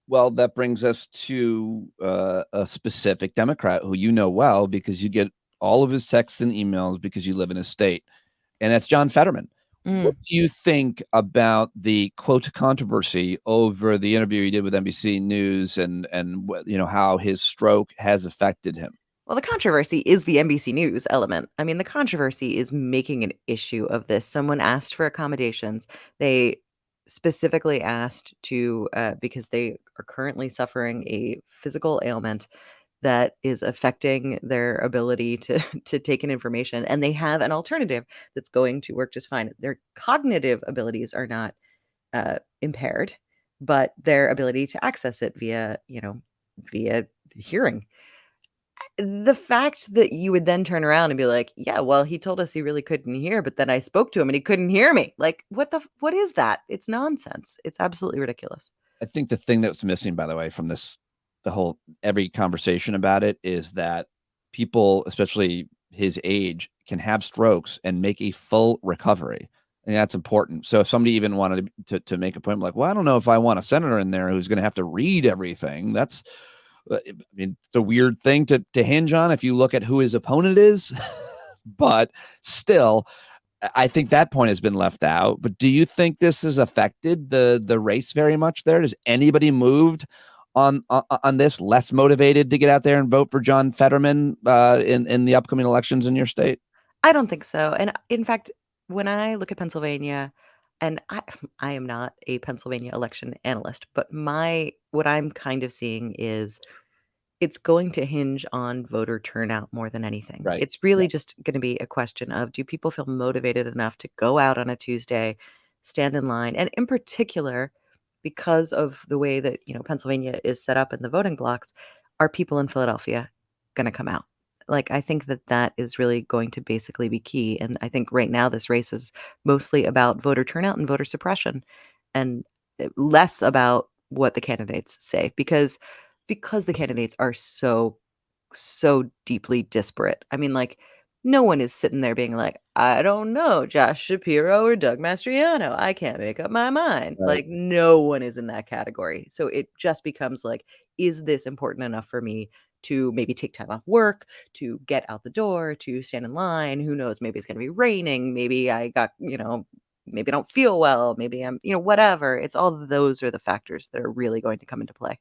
Well, that brings us to a specific Democrat who you know well because you get all of his texts and emails because you live in his state, and that's John Fetterman. What Mm. do you think about the quote controversy over the interview he did with NBC News and how his stroke has affected him? Well, the controversy is the NBC News element. I mean, the controversy is making an issue of this. Someone asked for accommodations. They specifically asked to, because they are currently suffering a physical ailment that is affecting their ability to to take in information, and they have an alternative that's going to work just fine. Their cognitive abilities are not impaired, but their ability to access it via, via hearing. The fact that you would then turn around and be like, "Yeah, well, he told us he really couldn't hear, but then I spoke to him and he couldn't hear me." Like, what is that? It's nonsense. It's absolutely ridiculous. I think the thing that's missing, by the way, from the whole every conversation about it is that people, especially his age, can have strokes and make a full recovery. And that's important. So if somebody even wanted to make a point like, well, I don't know if I want a senator in there who's going to have to read everything. That's, I mean, the weird thing to hinge on if you look at who his opponent is. But still, I think that point has been left out. But do you think this has affected the race very much there? Does anybody moved on this less motivated to get out there and vote for John Fetterman in the upcoming elections in your state? I don't think so. And in fact, when I look at Pennsylvania, and I am not a Pennsylvania election analyst, but my what I'm kind of seeing is it's going to hinge on voter turnout more than anything. Right. It's really just going to be a question of, do people feel motivated enough to go out on a Tuesday, stand in line, and in particular, because of the way that, Pennsylvania is set up in the voting blocks, are people in Philadelphia going to come out? Like, I think that that is really going to basically be key. And I think right now this race is mostly about voter turnout and voter suppression, and less about what the candidates say, because the candidates are so deeply disparate. I mean, like, no one is sitting there being like, I don't know, Josh Shapiro or Doug Mastriano. I can't make up my mind. Right. Like, no one is in that category. So it just becomes like, is this important enough for me to maybe take time off work, to get out the door, to stand in line? Who knows? Maybe it's going to be raining. Maybe I got, maybe I don't feel well. Maybe I'm, whatever. It's all of those are the factors that are really going to come into play.